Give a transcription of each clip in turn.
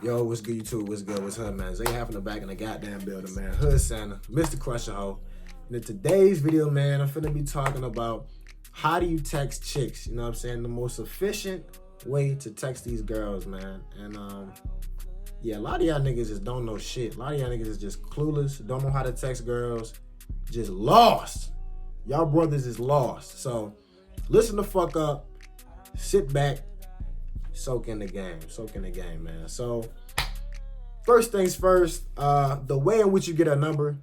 Yo, what's good, YouTube? What's good? What's up, man? Zay having the back in the goddamn building, man. Hood Santa, Mr. Crusher Ho. And in today's video, man, I'm finna be talking about how do you text chicks? You know what I'm saying? The most efficient way to text these girls, man. And yeah, a lot of y'all niggas just don't know shit. A lot of y'all niggas is just clueless, don't know how to text girls, just lost. Y'all brothers is lost. So listen the fuck up, sit back, soak in the game, man. So first things first, the way in which you get a number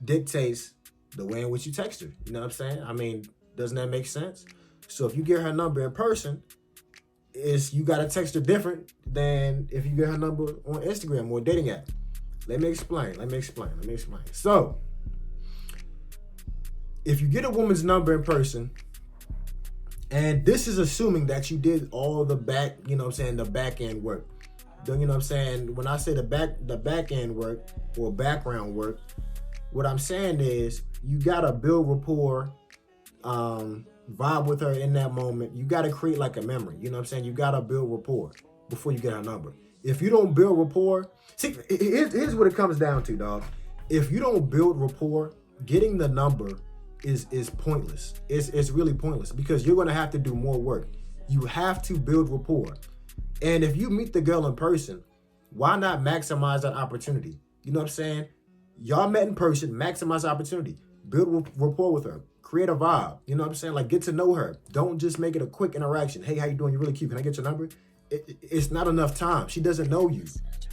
dictates the way in which you text her. You know what I'm saying? I mean, doesn't that make sense? So if you get her number in person, you gotta text her different than if you get her number on Instagram or a dating app. Let me explain. So if you get a woman's number in person, and this is assuming that you did all the back, you know what I'm saying, the back end work. You know what I'm saying? When I say the back end work or background work, what I'm saying is you gotta build rapport, vibe with her in that moment. You gotta create like a memory. You know what I'm saying? You gotta build rapport before you get her number. If you don't build rapport, see, here's what it comes down to, dog. If you don't build rapport, getting the number is pointless. It's really pointless because you're gonna have to do more work. You have to build rapport. And if you meet the girl in person, why not maximize that opportunity? You know what I'm saying? Y'all met in person, maximize the opportunity. Build rapport with her. Create a vibe. You know what I'm saying? Like, get to know her. Don't just make it a quick interaction. Hey, how you doing? You're really cute. Can I get your number? It's not enough time. She doesn't know you.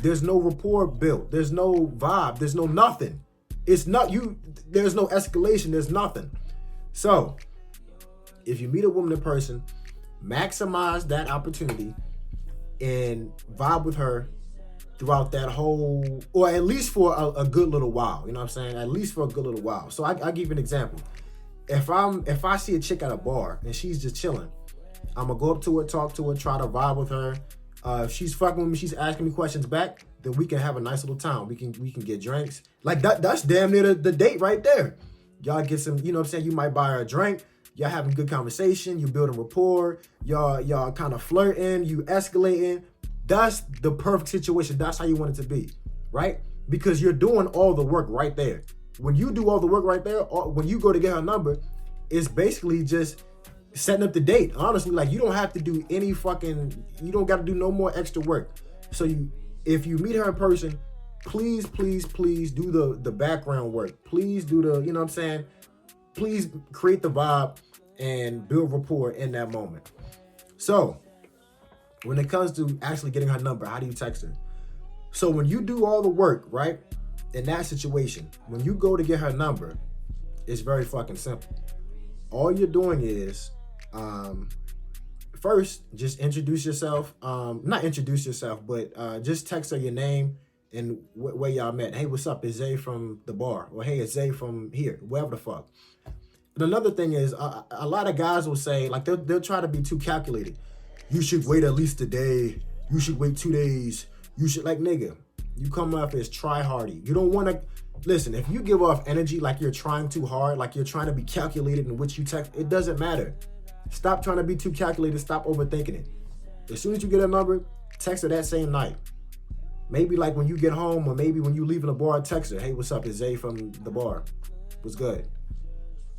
There's no rapport built. There's no vibe. There's no nothing. It's not you. There's no escalation. There's nothing. So if you meet a woman in person, maximize that opportunity and vibe with her throughout that whole, or at least for a good little while. You know what I'm saying? At least for a good little while. So I'll give you an example. If I see a chick at a bar and she's just chilling, I'm gonna go up to her, talk to her, try to vibe with her. If she's fucking with me, she's asking me questions back, then we can have a nice little time. We can get drinks. Like that's damn near the date right there. Y'all get some, you know what I'm saying? You might buy her a drink. Y'all having good conversation. You building rapport. Y'all kind of flirting. You escalating. That's the perfect situation. That's how you want it to be, right? Because you're doing all the work right there. When you do all the work right there, or when you go to get her number, it's basically just setting up the date. Honestly, like you don't have to do any you don't got to do no more extra work. So if you meet her in person, please do the background work. Please do you know what I'm saying? Please create the vibe and build rapport in that moment. So when it comes to actually getting her number, how do you text her? So when you do all the work, right, in that situation, when you go to get her number, it's very fucking simple. All you're doing is, first, just introduce yourself. Not introduce yourself, but just text her your name and where y'all met. Hey, what's up? It's Zay from the bar. Or hey, it's Zay from here, wherever the fuck. And another thing is, a lot of guys will say, like, they'll try to be too calculated. You should wait at least a day. You should wait 2 days. You should, like, nigga, you come off as try hardy. You don't want to, listen, if you give off energy like you're trying too hard, like you're trying to be calculated in which you text, it doesn't matter. Stop trying to be too calculated. Stop overthinking it. As soon as you get a number, text her that same night. Maybe like when you get home or maybe when you leaving the bar, text her, hey, what's up? It's Zay from the bar. What's good?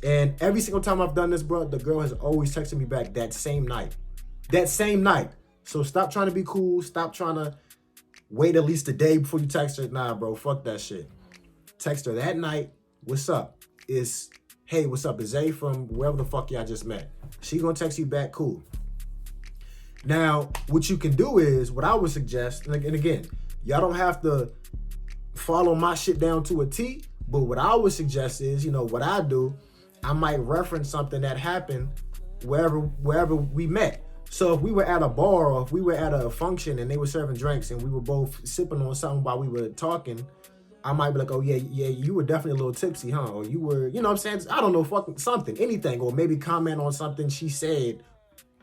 And every single time I've done this, bro, the girl has always texted me back that same night. So stop trying to be cool. Stop trying to wait at least a day before you text her. Nah, bro, fuck that shit. Text her that night. What's up? Hey, what's up? It's Zay from wherever the fuck y'all just met. She gonna text you back, cool. Now, what you can do is, what I would suggest, and again, y'all don't have to follow my shit down to a T, but what I would suggest is, you know, what I do, I might reference something that happened wherever we met. So if we were at a bar or if we were at a function and they were serving drinks and we were both sipping on something while we were talking, I might be like, oh yeah, you were definitely a little tipsy, huh? Or you were, you know what I'm saying? I don't know, fucking something, anything, or maybe comment on something she said,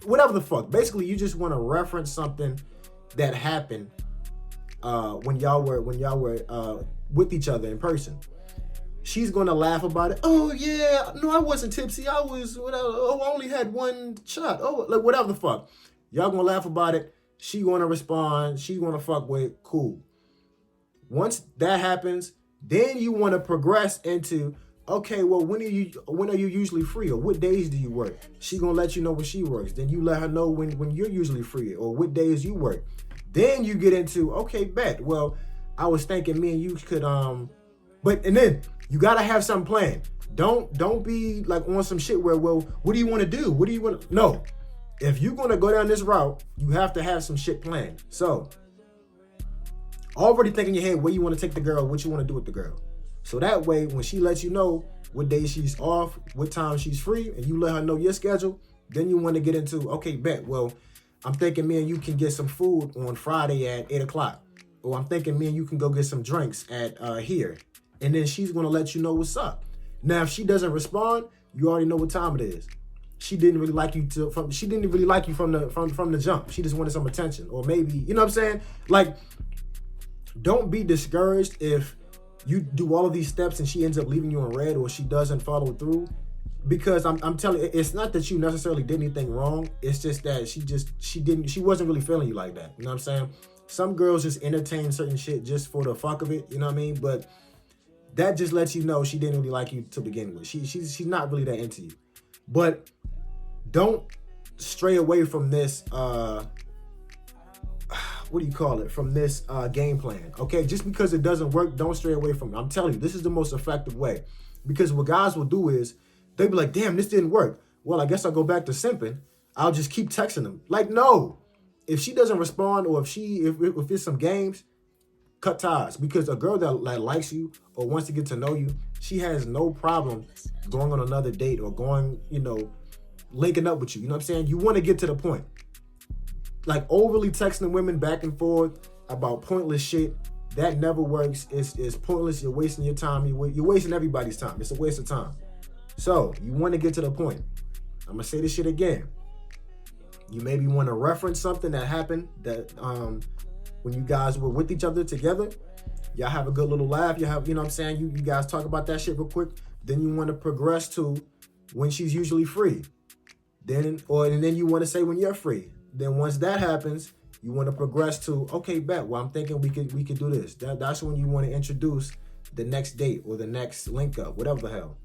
whatever the fuck. Basically, you just want to reference something that happened when y'all were with each other in person. She's gonna laugh about it. Oh yeah, no, I wasn't tipsy. I was whatever. Oh, I only had one shot. Oh, like whatever the fuck. Y'all gonna laugh about it. She gonna respond. She gonna fuck with. Cool. Once that happens, then you want to progress into, okay, well, when are you usually free, or what days do you work? She gonna let you know when she works. Then you let her know when you're usually free, or what days you work. Then you get into, okay, bet. Well, I was thinking me and you could and then you gotta have something planned. Don't be like on some shit where, well, what do you want to do? What do you want to? No. If you're gonna go down this route, you have to have some shit planned. So already think in your head where you want to take the girl, what you want to do with the girl. So that way, when she lets you know what day she's off, what time she's free, and you let her know your schedule, then you want to get into, okay, bet. Well, I'm thinking me and you can get some food on Friday at 8 o'clock. Or I'm thinking me and you can go get some drinks at here. And then she's going to let you know what's up. Now, if she doesn't respond, you already know what time it is. She didn't really like you from the jump. She just wanted some attention. Or maybe, you know what I'm saying? Like, don't be discouraged if you do all of these steps and she ends up leaving you in red, or she doesn't follow through. Because I'm telling you, it's not that you necessarily did anything wrong. It's just that she wasn't really feeling you like that. You know what I'm saying? Some girls just entertain certain shit just for the fuck of it. You know what I mean? But that just lets you know she didn't really like you to begin with. She's not really that into you. But don't stray away from this from this game plan. Okay, just because it doesn't work, don't stray away from it. I'm telling you, this is the most effective way. Because what guys will do is they'll be like, damn, this didn't work. Well, I guess I'll go back to simping. I'll just keep texting them. Like, no. If she doesn't respond, or if it's some games, cut ties. Because a girl that likes you or wants to get to know you, she has no problem going on another date or going, linking up with you. You know what I'm saying? You want to get to the point. Like, overly texting women back and forth about pointless shit, that never works. It's pointless. You're wasting your time. You're wasting everybody's time. It's a waste of time. So you want to get to the point. I'm going to say this shit again. You maybe want to reference something that happened that when you guys were with each other together. Y'all have a good little laugh. You have, you know what I'm saying? You guys talk about that shit real quick. Then you want to progress to when she's usually free. And then you want to say when you're free. Then once that happens, you want to progress to, okay, bet. Well, I'm thinking we could do this. That's when you want to introduce the next date or the next link up, whatever the hell.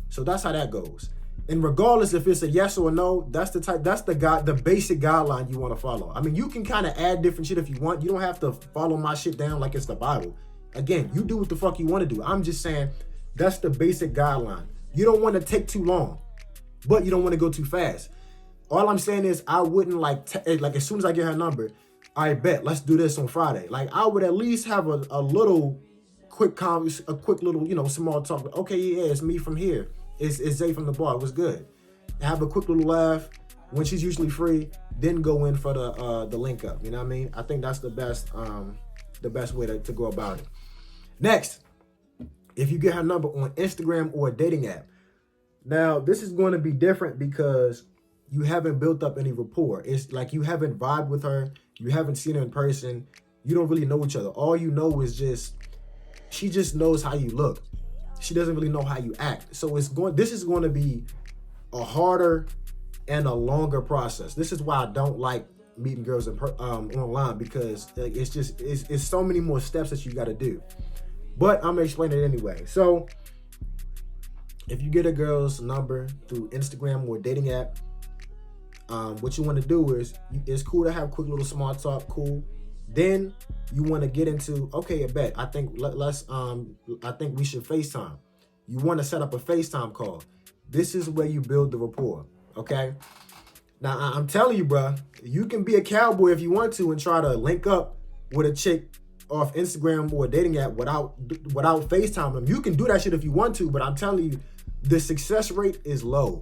So that's how that goes. And regardless if it's a yes or a no, that's the basic guideline you want to follow. I mean, you can kind of add different shit if you want. You don't have to follow my shit down like it's the Bible. Again, you do what the fuck you want to do. I'm just saying that's the basic guideline. You don't want to take too long, but you don't want to go too fast. All I'm saying is I wouldn't like as soon as I get her number, I bet let's do this on Friday. Like, I would at least have a little quick little, small talk. Okay, yeah, it's me from here. It's Zay from the bar. It was good. Have a quick little laugh when she's usually free. Then go in for the link up. You know what I mean? I think that's the best way to go about it. Next, if you get her number on Instagram or a dating app. Now, this is going to be different because you haven't built up any rapport. It's like you haven't vibed with her. You haven't seen her in person. You don't really know each other. All you know is she just knows how you look. She doesn't really know how you act. So this is going to be a harder and a longer process. This is why I don't like meeting girls online, because it's so many more steps that you got to do. But I'm going to explain it anyway. So if you get a girl's number through Instagram or a dating app, what you want to do is, it's cool to have quick little small talk, cool. Then you want to get into, okay, I bet. I think I think we should FaceTime. You want to set up a FaceTime call. This is where you build the rapport, okay? Now, I'm telling you, bro, you can be a cowboy if you want to and try to link up with a chick off Instagram or a dating app without FaceTime them. You can do that shit if you want to, but I'm telling you, the success rate is low.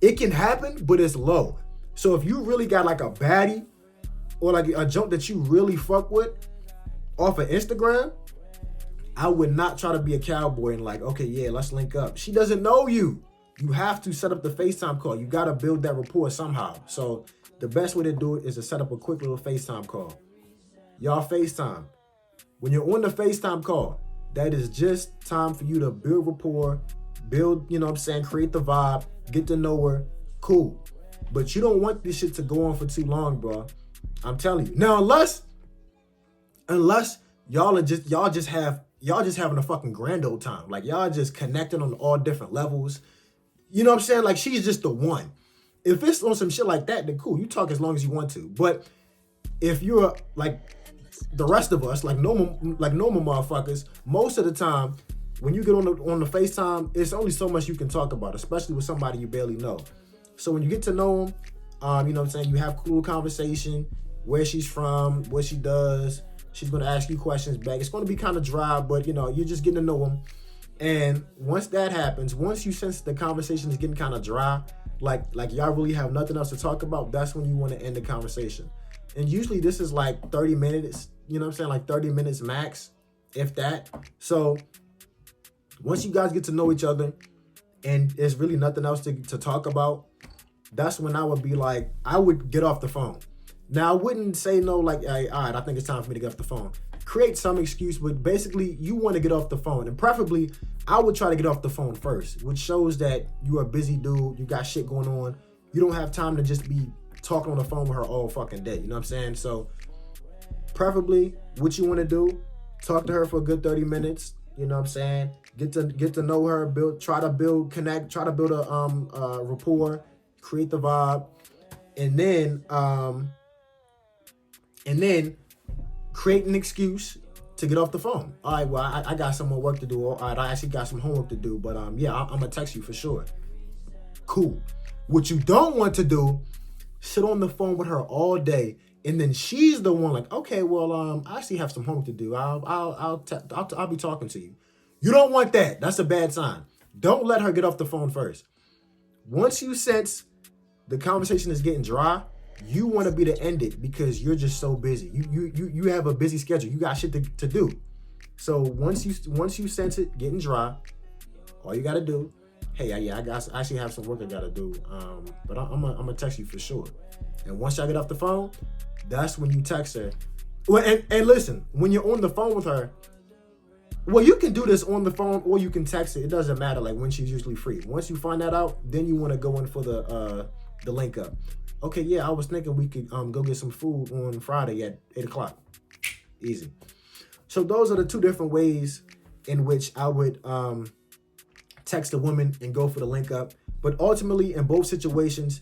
It can happen, but it's low. So if you really got like a baddie or like a jump that you really fuck with off of Instagram, I would not try to be a cowboy and like, okay, yeah, let's link up. She doesn't know you. You have to set up the FaceTime call. You got to build that rapport somehow. So the best way to do it is to set up a quick little FaceTime call. Y'all FaceTime. When you're on the FaceTime call, that is just time for you to build rapport, create the vibe, get to know her, cool. But you don't want this shit to go on for too long, bro. I'm telling you. Now, unless y'all just having a fucking grand old time. Like y'all just connecting on all different levels. You know what I'm saying? Like she's just the one. If it's on some shit like that, then cool. You talk as long as you want to. But if you're like the rest of us, like normal motherfuckers, most of the time when you get on the FaceTime, it's only so much you can talk about, especially with somebody you barely know. So when you get to know them, you know what I'm saying, you have cool conversation, where she's from, what she does. She's gonna ask you questions back. It's gonna be kind of dry, but you know, you're just getting to know them. And once that happens, once you sense the conversation is getting kind of dry, like y'all really have nothing else to talk about, that's when you want to end the conversation. And usually this is like 30 minutes, you know what I'm saying? Like 30 minutes max, if that. So once you guys get to know each other and there's really nothing else to talk about, that's when I would be like, I would get off the phone. Now, I wouldn't say no, like, hey, all right, I think it's time for me to get off the phone. Create some excuse, but basically, you want to get off the phone. And preferably, I would try to get off the phone first, which shows that you're a busy dude, you got shit going on. You don't have time to just be talking on the phone with her all fucking day. You know what I'm saying? So, preferably, what you want to do, talk to her for a good 30 minutes. You know what I'm saying? Get to know her, try to build a rapport, create the vibe, and then create an excuse to get off the phone. All right, well, I got some more work to do. All right, I actually got some homework to do, but yeah, I'm gonna text you for sure. Cool. What you don't want to do, sit on the phone with her all day, and then she's the one like, okay, well, I actually have some homework to do. I'll be talking to you. You don't want that. That's a bad sign. Don't let her get off the phone first. Once you sense the conversation is getting dry, you want to be to end it because you're just so busy. You have a busy schedule. You got shit to do. So once you sense it getting dry, all you got to do, hey, I actually have some work I got to do. But I'm gonna text you for sure. And once y'all get off the phone, that's when you text her. Well, and listen, when you're on the phone with her, well, you can do this on the phone or you can text her. It doesn't matter, like when she's usually free. Once you find that out, then you want to go in for the link up. Okay, yeah, I was thinking we could go get some food on Friday at 8 o'clock. Easy. So those are the two different ways in which I would text a woman and go for the link up. But ultimately, in both situations,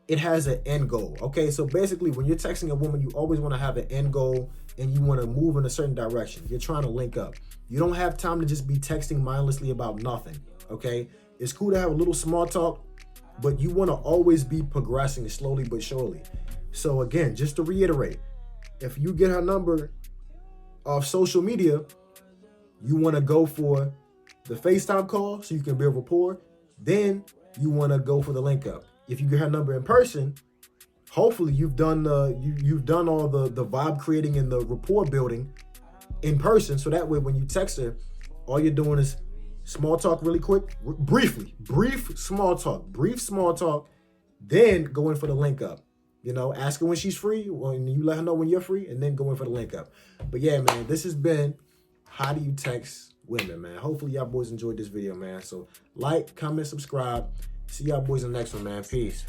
it has an end goal. Okay, so basically, when you're texting a woman, you always want to have an end goal and you want to move in a certain direction. You're trying to link up. You don't have time to just be texting mindlessly about nothing. Okay, it's cool to have a little small talk, but you want to always be progressing slowly but surely. So again, just to reiterate, if you get her number off social media, you want to go for the FaceTime call so you can build rapport. Then you want to go for the link up. If you get her number in person, hopefully you've done all the vibe creating and the rapport building in person. So that way, when you text her, all you're doing is small talk really quick, brief small talk, then go in for the link up. You know, ask her when she's free, when you let her know when you're free, and then go in for the link up. But yeah, man, this has been How Do You Text Women, man. Hopefully y'all boys enjoyed this video, man. So like, comment, subscribe. See y'all boys in the next one, man. Peace.